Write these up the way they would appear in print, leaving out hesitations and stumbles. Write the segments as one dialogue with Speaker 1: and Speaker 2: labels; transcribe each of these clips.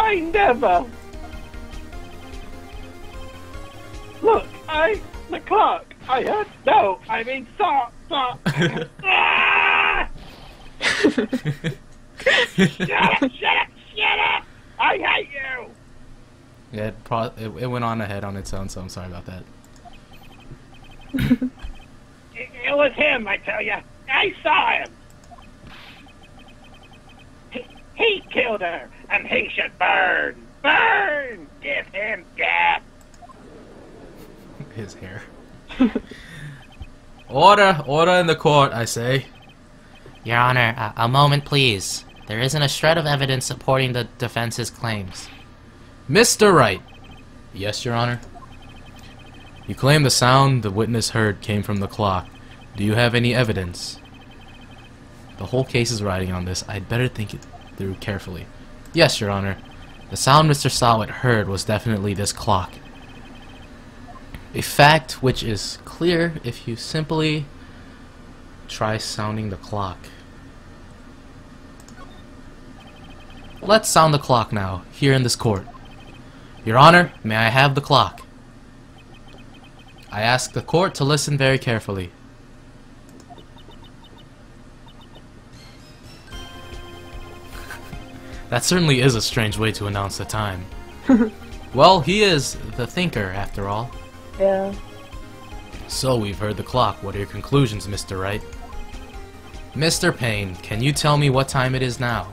Speaker 1: I never. Look, the clock. I heard. No, I mean saw. Ah! Shut up! I hate you.
Speaker 2: Yeah, it went on ahead on its own, so I'm sorry about that.
Speaker 1: It was him, I tell you. I saw him. He killed her, and he should burn. Burn! Give him death.
Speaker 2: His hair. Order in the court, I say.
Speaker 3: Your Honor, a moment please. There isn't a shred of evidence supporting the defense's claims.
Speaker 2: Mr. Wright. Yes, Your Honor. You claim the sound the witness heard came from the clock. Do you have any evidence? The whole case is riding on this. I'd better think it through carefully. Yes, Your Honor. The sound Mr. Sawit heard was definitely this clock. A fact which is clear if you simply try sounding the clock. Let's sound the clock now, here in this court. Your Honor, may I have the clock? I ask the court to listen very carefully. That certainly is a strange way to announce the time. Well, he is the thinker, after all.
Speaker 4: Yeah.
Speaker 2: So, we've heard the clock. What are your conclusions, Mr. Wright? Mr. Payne, can you tell me what time it is now?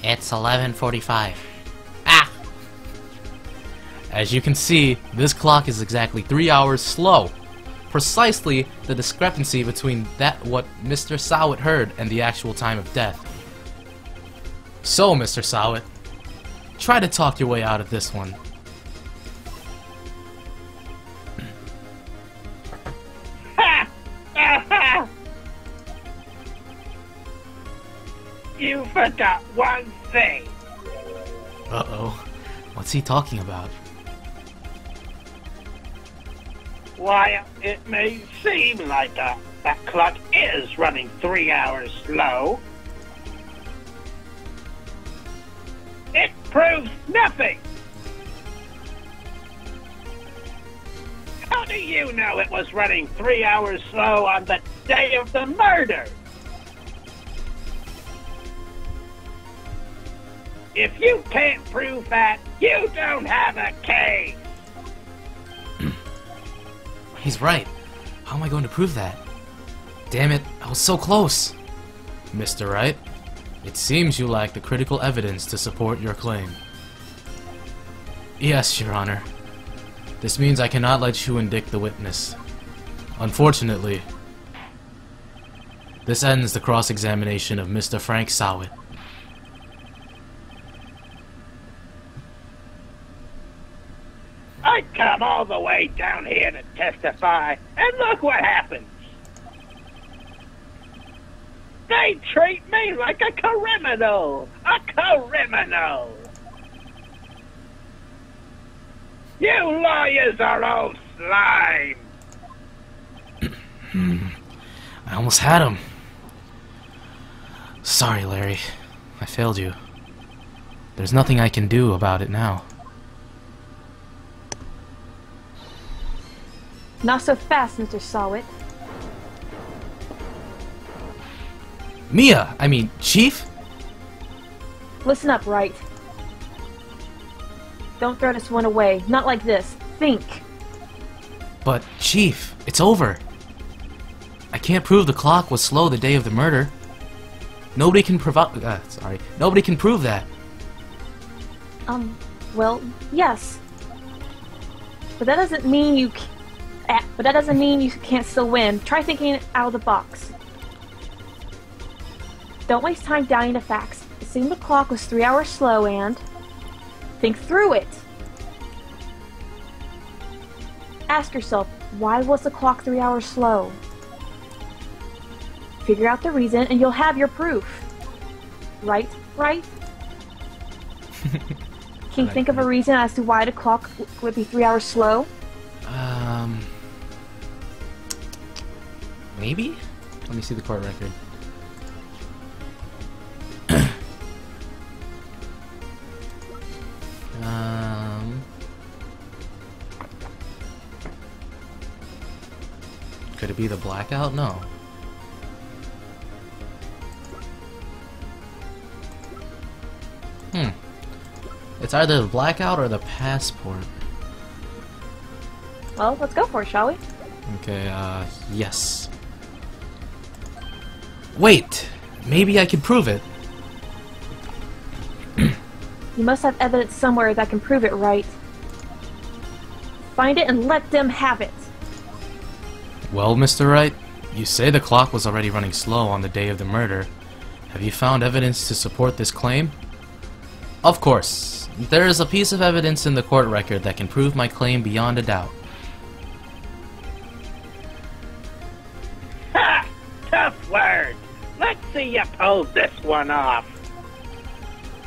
Speaker 3: It's 11:45.
Speaker 2: Ah! As you can see, this clock is exactly 3 hours slow. Precisely the discrepancy between what Mr. Sawit heard and the actual time of death. So, Mr. Sawit, try to talk your way out of this one.
Speaker 1: You forgot one thing.
Speaker 2: Uh-oh. What's he talking about?
Speaker 1: Why, it may seem like that clock is running 3 hours slow. It proves nothing. How do you know it was running 3 hours slow on the day of the murder? If you can't prove that, you don't have a case.
Speaker 2: He's right. How am I going to prove that? Damn it, I was so close. Mr. Wright, it seems you lack the critical evidence to support your claim. Yes, Your Honor. This means I cannot let you indict the witness. Unfortunately, this ends the cross-examination of Mr. Frank Sawit.
Speaker 1: I come all the way down here to testify, and look what happens. They treat me like a criminal! A criminal! You lawyers are all slime!
Speaker 2: I almost had him. Sorry, Larry. I failed you. There's nothing I can do about it now.
Speaker 4: Not so fast, Mr. Sawit.
Speaker 2: Mia! I mean, Chief?
Speaker 4: Listen up, Wright. Don't throw this one away. Not like this. Think.
Speaker 2: But, Chief, it's over. I can't prove the clock was slow the day of the murder. Nobody can Nobody can prove that.
Speaker 4: Well, yes. But that doesn't mean you can't still win. Try thinking out of the box. Don't waste time doubting the facts. Assume the clock was 3 hours slow and think through it. Ask yourself, why was the clock 3 hours slow? Figure out the reason and you'll have your proof. Right? Can you think of a reason as to why the clock would be 3 hours slow?
Speaker 2: Maybe? Let me see the court record. it be the blackout? No. It's either the blackout or the passport.
Speaker 4: Well, let's go for it, shall we?
Speaker 2: Okay, yes. Wait! Maybe I can prove it.
Speaker 4: You must have evidence somewhere that can prove it, Wright. Find it and let them have it.
Speaker 2: Well, Mr. Wright, you say the clock was already running slow on the day of the murder. Have you found evidence to support this claim? Of course. There is a piece of evidence in the court record that can prove my claim beyond a doubt.
Speaker 1: Ha! Tough words. Let's see you pull this one off.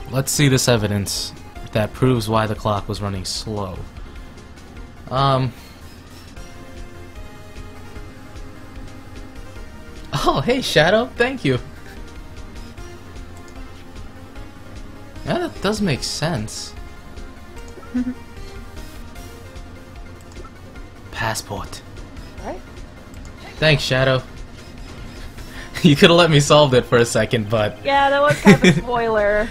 Speaker 2: Let's see this evidence that proves why the clock was running slow. Oh, hey, Shadow. Thank you. Yeah, that does make sense. Passport.
Speaker 4: Right?
Speaker 2: Thanks, Shadow. You could have let me solve it for a second, but...
Speaker 4: Yeah, that was kind of a spoiler.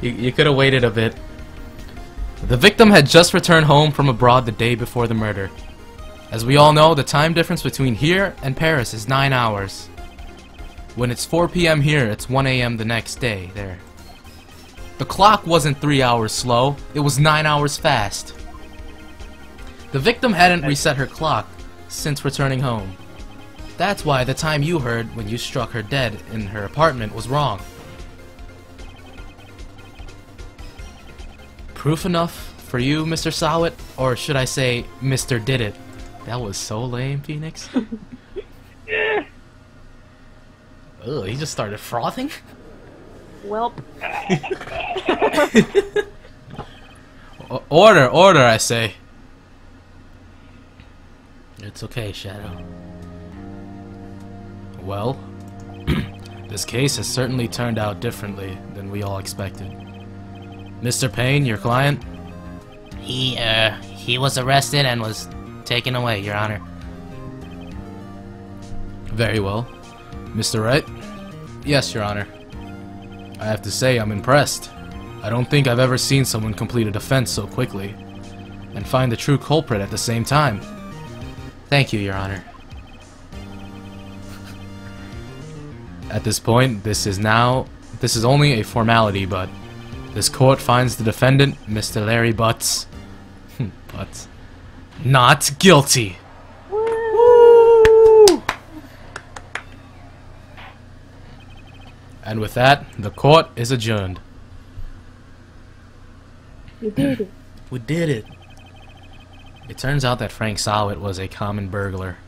Speaker 2: You could have waited a bit. The victim had just returned home from abroad the day before the murder. As we all know, the time difference between here and Paris is 9 hours. When it's 4 p.m. here, it's 1 a.m. the next day there. The clock wasn't 3 hours slow, it was 9 hours fast. The victim hadn't reset her clock since returning home. That's why the time you heard when you struck her dead in her apartment was wrong. Proof enough for you, Mr. Sawit? Or should I say, Mr. Did It? That was so lame, Phoenix. Ugh, he just started frothing?
Speaker 4: Welp.
Speaker 2: Order, I say. It's okay, Shadow. Well, this case has certainly turned out differently than we all expected. Mr. Payne, your client?
Speaker 3: He was arrested and was taken away, Your Honor.
Speaker 2: Very well. Mr. Wright? Yes, Your Honor. I have to say, I'm impressed. I don't think I've ever seen someone complete a defense so quickly, and find the true culprit at the same time.
Speaker 3: Thank you, Your Honor.
Speaker 2: At this point, this is only a formality, but this court finds the defendant, Mr. Larry Butts, not guilty. Woo! And with that, the court is adjourned.
Speaker 4: You did it.
Speaker 2: We did it. It turns out that Frank Sawit was a common burglar.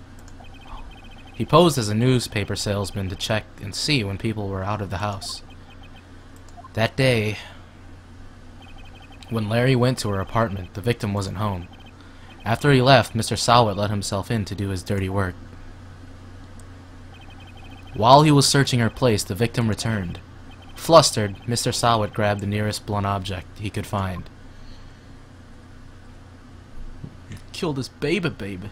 Speaker 2: He posed as a newspaper salesman to check and see when people were out of the house. That day, when Larry went to her apartment, the victim wasn't home. After he left, Mr. Sawit let himself in to do his dirty work. While he was searching her place, the victim returned. Flustered, Mr. Sawit grabbed the nearest blunt object he could find. Killed his baby.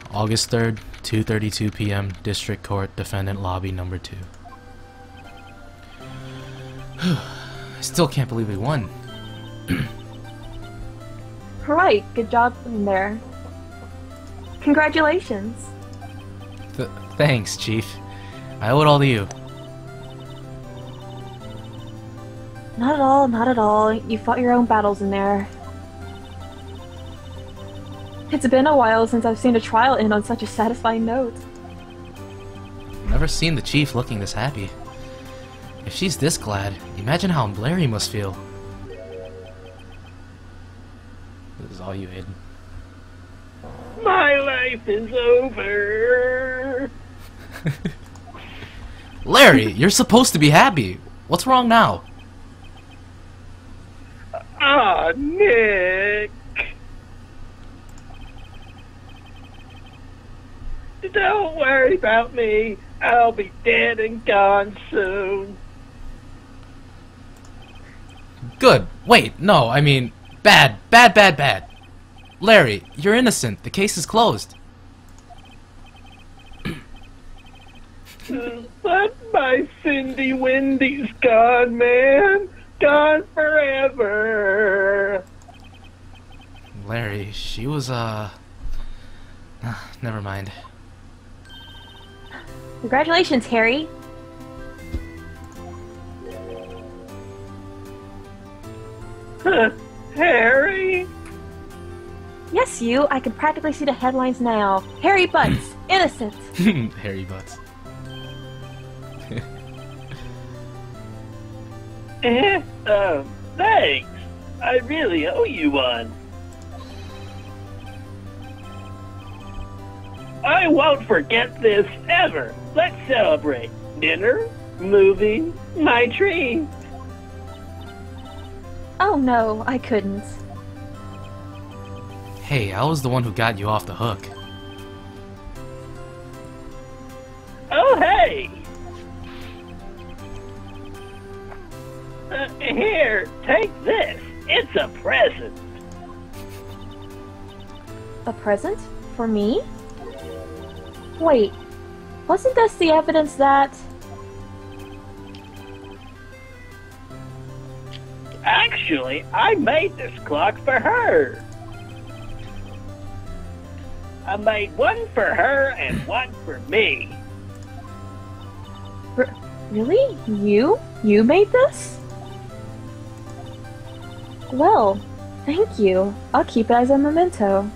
Speaker 2: August 3rd, 2:32 p.m., District Court, Defendant Lobby Number 2. I still can't believe we won.
Speaker 4: Right, good job in there. Congratulations.
Speaker 2: Thanks, Chief. I owe it all to you.
Speaker 4: Not at all, not at all. You fought your own battles in there. It's been a while since I've seen a trial end on such a satisfying note.
Speaker 2: Never seen the Chief looking this happy. If she's this glad, imagine how Larry must feel. This is all you, Aiden.
Speaker 1: My life is over.
Speaker 2: Larry, you're supposed to be happy. What's wrong now?
Speaker 1: Ah, Nick. Don't worry about me. I'll be dead and gone soon.
Speaker 2: Good. Wait, no, I mean, bad. Larry, you're innocent. The case is closed.
Speaker 1: But my Cindy Wendy's gone, man. Gone forever.
Speaker 2: Larry, she was, never mind.
Speaker 4: Congratulations, Harry.
Speaker 1: Harry?
Speaker 4: Yes, you. I can practically see the headlines now. Harry Butts, innocent.
Speaker 2: Harry Butts.
Speaker 1: Thanks. I really owe you one. I won't forget this ever. Let's celebrate. Dinner, movie, my dream.
Speaker 4: Oh no, I couldn't.
Speaker 2: Hey, I was the one who got you off the hook.
Speaker 1: Oh, hey! Here, take this. It's a present.
Speaker 4: A present? For me? Wait, wasn't this the evidence that...
Speaker 1: Actually, I made this clock for her. I made one for her and one for me.
Speaker 4: Really? You? You made this? Well, thank you. I'll keep it as a memento.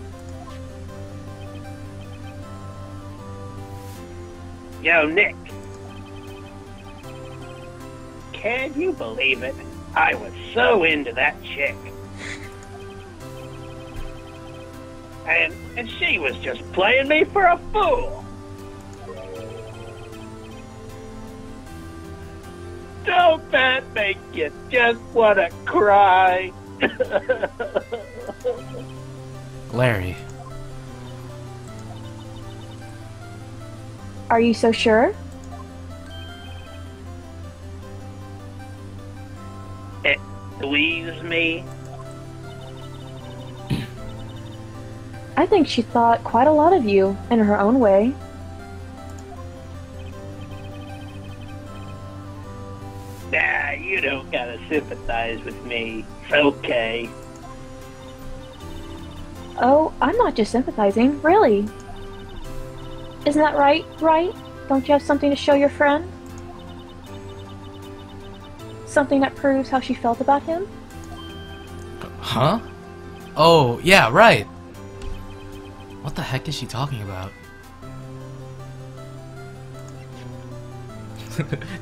Speaker 1: Yo, Nick. Can you believe it? I was so into that chick. And she was just playing me for a fool. Don't that make you just want to cry?
Speaker 2: Larry.
Speaker 4: Are you so sure?
Speaker 1: Squeeze me?
Speaker 4: I think she thought quite a lot of you, in her own way.
Speaker 1: Nah, you don't gotta sympathize with me. It's okay.
Speaker 4: Oh, I'm not just sympathizing, really. Isn't that right, Wright? Don't you have something to show your friend? Something that proves how she felt about him?
Speaker 2: Huh? Oh, yeah, right. What the heck is she talking about?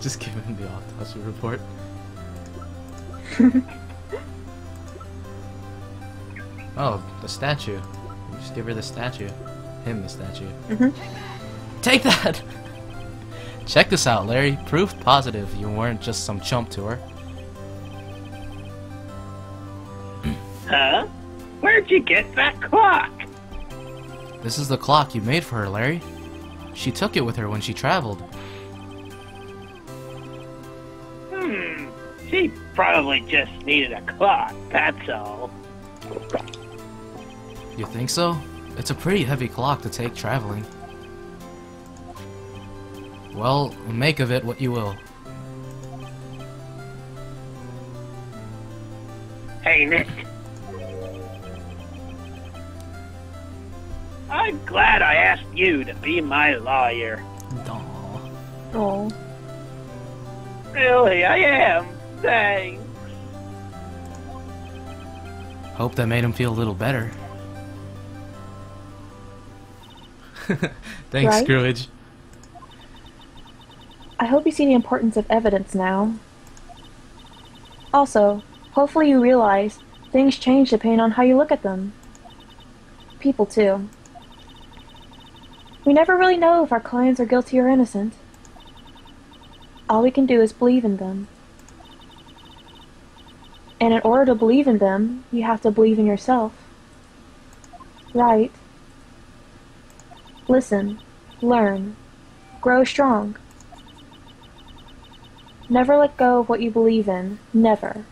Speaker 2: Just give him the autopsy report. Oh, the statue. Just give her the statue. Him the statue. Take that! Check this out, Larry. Proof positive you weren't just some chump to her.
Speaker 1: Huh? Where'd you get that clock?
Speaker 2: This is the clock you made for her, Larry. She took it with her when she traveled.
Speaker 1: She probably just needed a clock, that's all.
Speaker 2: You think so? It's a pretty heavy clock to take traveling. Well, make of it what you will.
Speaker 1: Hey, Nick. I'm glad I asked you to be my lawyer.
Speaker 2: Aww.
Speaker 4: Oh.
Speaker 1: Really, I am. Thanks.
Speaker 2: Hope that made him feel a little better. Thanks,
Speaker 4: Right?
Speaker 2: Scrooge.
Speaker 4: I hope you see the importance of evidence now. Also, hopefully you realize things change depending on how you look at them. People, too. We never really know if our clients are guilty or innocent. All we can do is believe in them. And in order to believe in them, you have to believe in yourself. Right? Listen, learn, grow strong. Never let go of what you believe in. Never.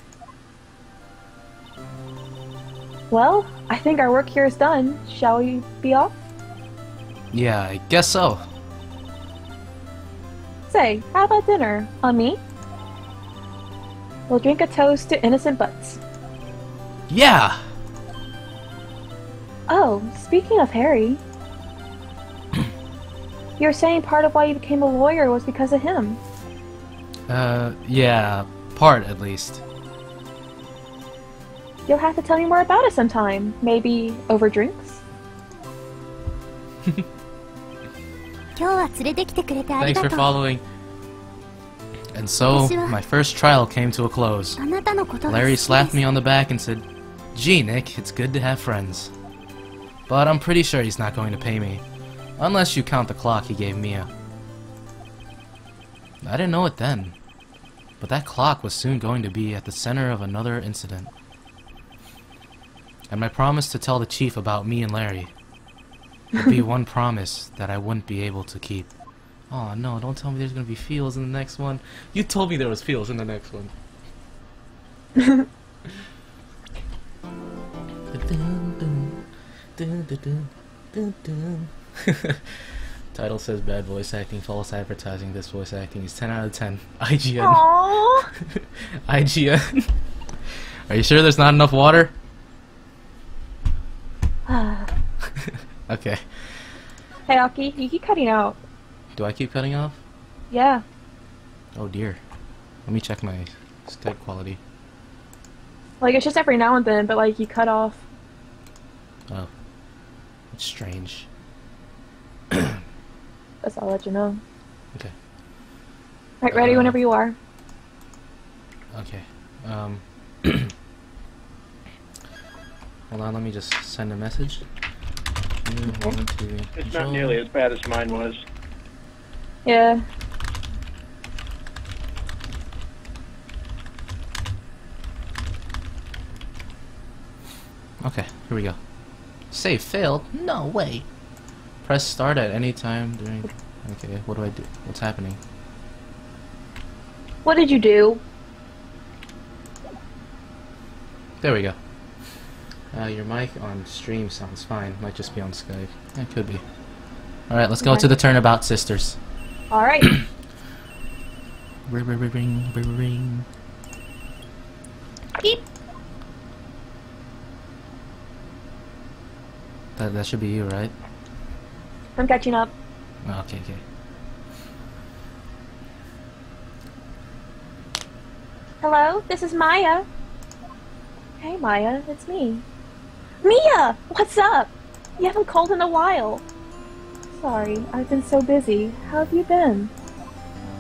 Speaker 4: Well, I think our work here is done. Shall we be off?
Speaker 2: Yeah, I guess so.
Speaker 4: Say, how about dinner? On me? We'll drink a toast to innocent butts.
Speaker 2: Yeah!
Speaker 4: Oh, speaking of Harry... you were saying part of why you became a lawyer was because of him.
Speaker 2: Yeah, part at least.
Speaker 4: You'll have to tell me more about it sometime. Maybe over drinks?
Speaker 2: Thanks for following. And so, my first trial came to a close. Larry slapped me on the back and said, "Gee, Nick, it's good to have friends." But I'm pretty sure he's not going to pay me. Unless you count the clock he gave Mia. I didn't know it then. But that clock was soon going to be at the center of another incident. And my promise to tell the chief about me and Larry would be one promise that I wouldn't be able to keep. Oh no, don't tell me there's gonna be feels in the next one. You told me there was feels in the next one. Title says bad voice acting, false advertising. This voice acting is 10 out of 10. IGN.
Speaker 4: Aww.
Speaker 2: IGN. Are you sure there's not enough water? Okay.
Speaker 4: Hey, Aki, you keep cutting out.
Speaker 2: Do I keep cutting off?
Speaker 4: Yeah.
Speaker 2: Oh dear. Let me check my Skype quality.
Speaker 4: Like, it's just every now and then, but like, you cut off.
Speaker 2: Oh. It's strange.
Speaker 4: Guess I'll let you know.
Speaker 2: Okay.
Speaker 4: Right, ready whenever you are.
Speaker 2: Okay. Hold on, let me just send a message.
Speaker 1: It's not nearly as bad as mine was.
Speaker 4: Yeah.
Speaker 2: Okay, here we go. Save failed? No way. Press start at any time during... Okay, what do I do? What's happening?
Speaker 4: What did you do?
Speaker 2: There we go. Your mic on stream sounds fine. Might just be on Skype. It could be. Alright, let's go to the Turnabout Sisters.
Speaker 4: Alright.
Speaker 2: Ring.
Speaker 4: Beep.
Speaker 2: That should be you, right?
Speaker 4: I'm catching up.
Speaker 2: Oh, okay.
Speaker 4: Hello, this is Maya. Hey, Maya, it's me. Mia! What's up? You haven't called in a while. Sorry, I've been so busy. How have you been?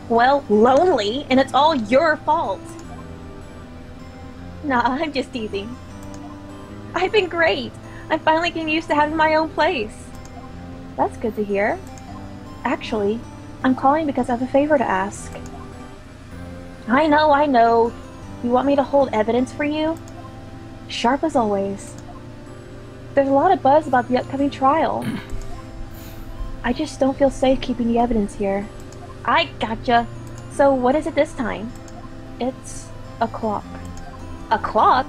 Speaker 4: Well, lonely, and it's all your fault. Nah, I'm just teasing. I've been great. I'm finally getting used to having my own place. That's good to hear. Actually, I'm calling because I have a favor to ask. I know. You want me to hold evidence for you? Sharp as always. There's a lot of buzz about the upcoming trial. I just don't feel safe keeping the evidence here. I gotcha. So what is it this time? It's a clock. A clock?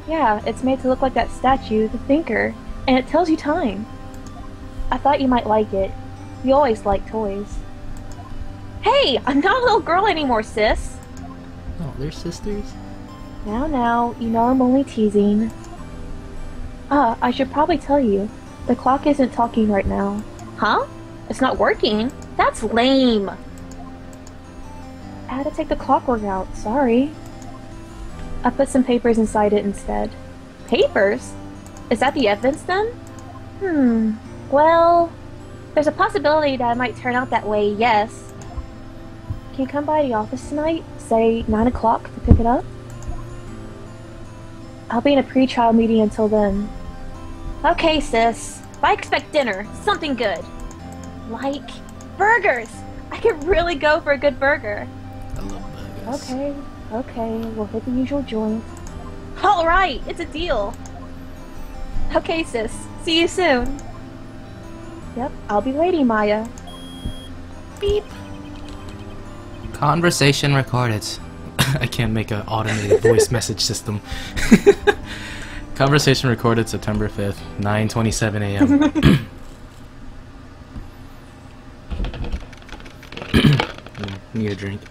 Speaker 4: Yeah, it's made to look like that statue, the Thinker, and it tells you time. I thought you might like it. You always like toys. Hey, I'm not a little girl anymore, sis.
Speaker 2: Oh, they're sisters?
Speaker 4: Now, you know I'm only teasing. I should probably tell you, the clock isn't talking right now. Huh? It's not working? That's lame! I had to take the clockwork out, sorry. I put some papers inside it instead. Papers? Is that the evidence then? Well, there's a possibility that it might turn out that way, yes. Can you come by the office tonight, say 9 o'clock, to pick it up? I'll be in a pre-trial meeting until then. Okay, sis. I expect dinner. Something good. Like burgers! I could really go for a good burger.
Speaker 2: I love burgers.
Speaker 4: Okay. We'll hit the usual joint. Alright! It's a deal! Okay, sis. See you soon. Yep, I'll be waiting, Maya. Beep.
Speaker 2: Conversation recorded. I can't make an automated voice message system. Conversation recorded September 5th, 9:27 a.m. Need a drink.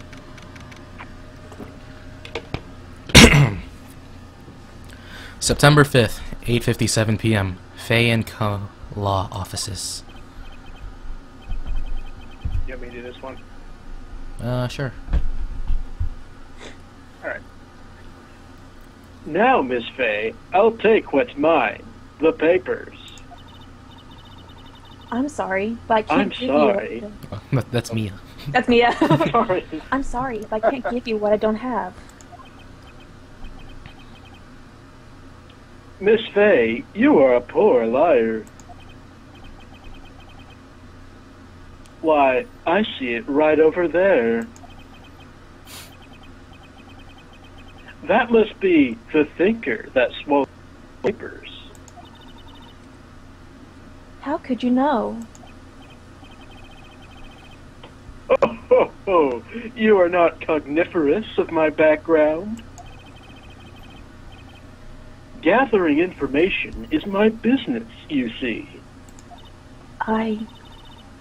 Speaker 2: September 5th, 8:57 p.m. Fay and Co. Law Offices.
Speaker 1: You want me to do this one?
Speaker 2: Sure.
Speaker 1: Alright. Now, Miss Fay, I'll take what's mine. The papers.
Speaker 4: I'm sorry, but I can't
Speaker 1: I'm
Speaker 4: give
Speaker 1: sorry.
Speaker 4: you...
Speaker 2: That's Mia.
Speaker 4: That's Mia.
Speaker 1: Sorry.
Speaker 4: I'm sorry, but I can't give you what I don't have.
Speaker 1: Miss Fay, you are a poor liar. Why, I see it right over there. That must be the thinker that swallowed papers.
Speaker 4: How could you know?
Speaker 1: Oh, you are not cogniferous of my background. Gathering information is my business, you see.
Speaker 4: I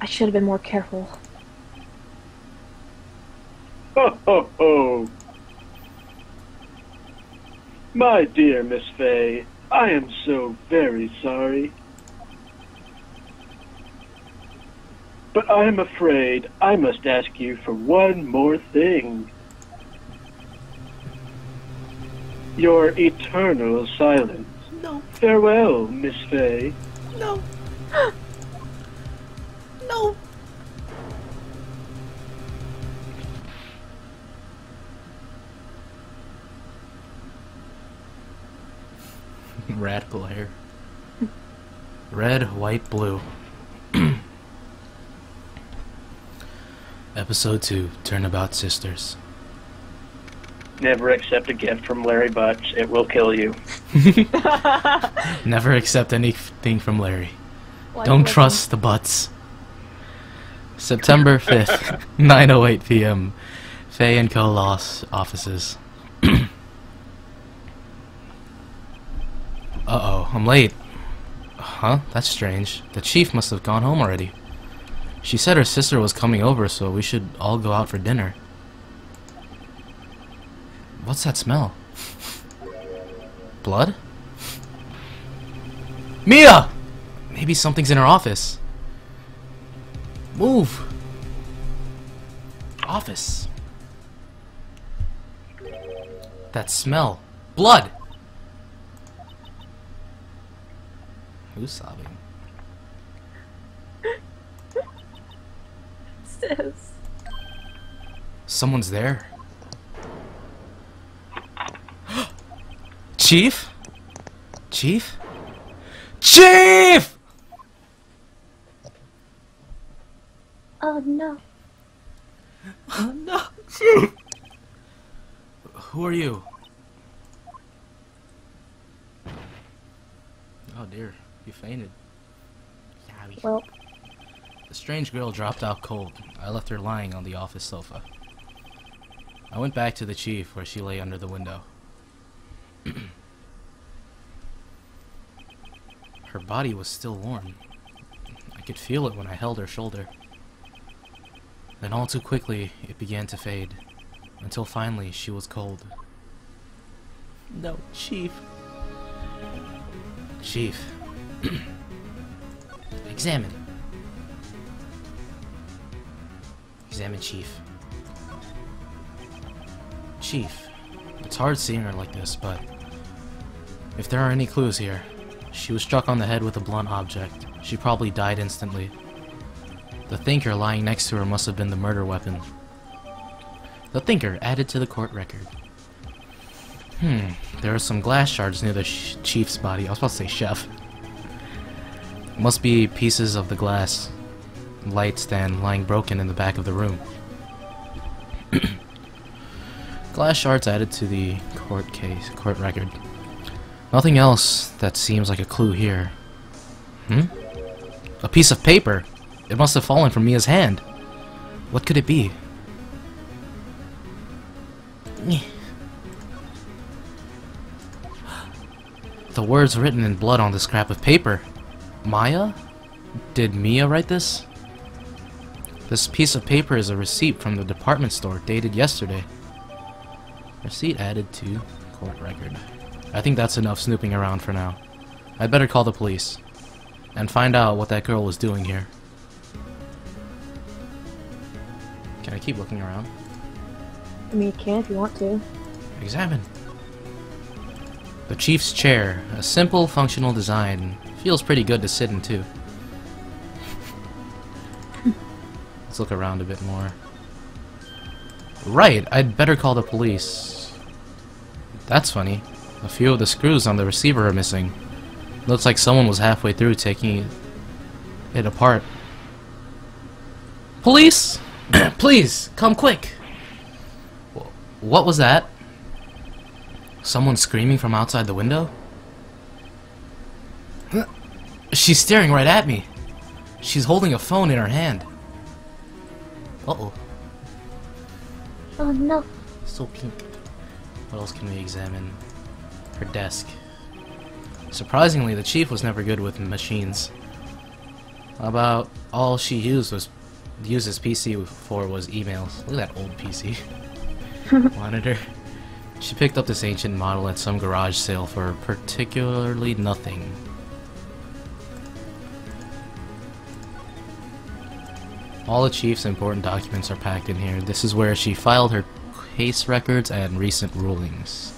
Speaker 4: should have been more careful.
Speaker 1: Oh. My dear Miss Fay, I am so very sorry. But I am afraid I must ask you for one more thing. Your eternal silence.
Speaker 2: No.
Speaker 1: Farewell, Miss Fay.
Speaker 2: No. No. Red glare. Red, white, blue. Episode 2, Turnabout Sisters.
Speaker 1: Never accept a gift from Larry Butts. It will kill you.
Speaker 2: Never accept anything from Larry.
Speaker 4: Why
Speaker 2: Don't
Speaker 4: wouldn't-
Speaker 2: trust the butts. September 5th, 9:08 p.m. Fay and Co. Law Offices. Uh-oh, I'm late. Huh? That's strange. The chief must have gone home already. She said her sister was coming over, so we should all go out for dinner. What's that smell? Blood? Mia! Maybe something's in her office. Move! Office. That smell. Blood! Who's sobbing?
Speaker 4: Sis.
Speaker 2: Someone's there. Chief? Chief? Chief!
Speaker 4: Oh no.
Speaker 2: Oh no, Chief! Who are you? Oh dear, you fainted.
Speaker 4: Well,
Speaker 2: The strange girl dropped out cold. I left her lying on the office sofa. I went back to the chief where she lay under the window. Her body was still warm. I could feel it when I held her shoulder. Then all too quickly, it began to fade, until finally she was cold. No, Chief. Chief. Examine. Examine Chief. Chief, it's hard seeing her like this, but if there are any clues here, she was struck on the head with a blunt object. She probably died instantly. The thinker lying next to her must have been the murder weapon. The thinker added to the court record. There are some glass shards near the chief's body. I was about to say chef. Must be pieces of the glass light stand lying broken in the back of the room. Glass shards added to the court record. Nothing else that seems like a clue here. A piece of paper. It must have fallen from Mia's hand. What could it be? The words written in blood on the scrap of paper. Maya? Did Mia write this? This piece of paper is a receipt from the department store dated yesterday. Receipt added to court record. I think that's enough snooping around for now. I'd better call the police and find out what that girl was doing here. Can I keep looking around?
Speaker 4: I mean, you can if you want to.
Speaker 2: Examine. The chief's chair, a simple, functional design. Feels pretty good to sit in, too. Let's look around a bit more. Right, I'd better call the police. That's funny. A few of the screws on the receiver are missing. Looks like someone was halfway through taking it apart. Police! Please, come quick! What was that? Someone screaming from outside the window? She's staring right at me. She's holding a phone in her hand. Uh-oh.
Speaker 4: Oh no.
Speaker 2: So pink. What else can we examine? Her desk. Surprisingly, the chief was never good with machines. About all she used his PC for was emails. Look at that old PC. Monitor. She picked up this ancient model at some garage sale for particularly nothing. All the chief's important documents are packed in here. This is where she filed her case records and recent rulings.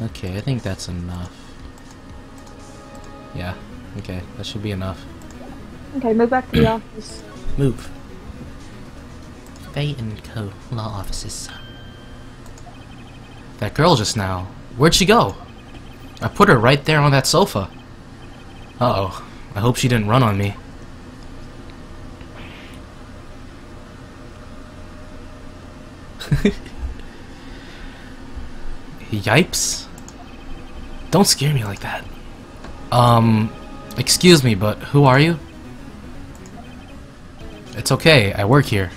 Speaker 2: Okay, I think that's enough. Yeah, okay, that should be enough.
Speaker 4: Okay, move back to the office.
Speaker 2: Move.
Speaker 3: Fate and Co. Law offices.
Speaker 2: That girl just now. Where'd she go? I put her right there on that sofa. Uh-oh. I hope she didn't run on me. Yipes. Don't scare me like that. Excuse me, but who are you? It's okay, I work here.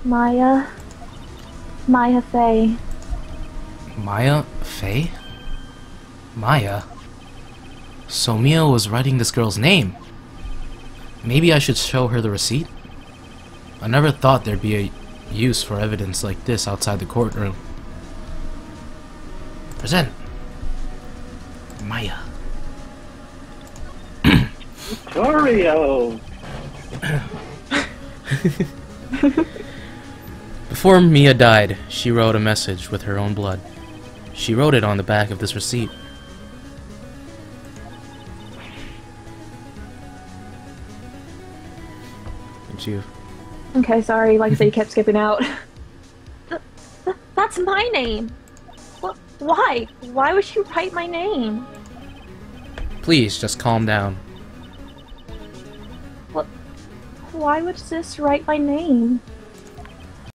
Speaker 4: Maya Fey.
Speaker 2: Maya Fey? Maya? So Mia was writing this girl's name. Maybe I should show her the receipt? I never thought there'd be a use for evidence like this outside the courtroom. Present. Maya.
Speaker 1: Oreo!
Speaker 2: Before Mia died, she wrote a message with her own blood. She wrote it on the back of this receipt. Did you?
Speaker 4: Okay, sorry. Like I said, you kept skipping out. That's my name. Why? Why would you write my name?
Speaker 2: Please, just calm down.
Speaker 4: Why would Sis write my name?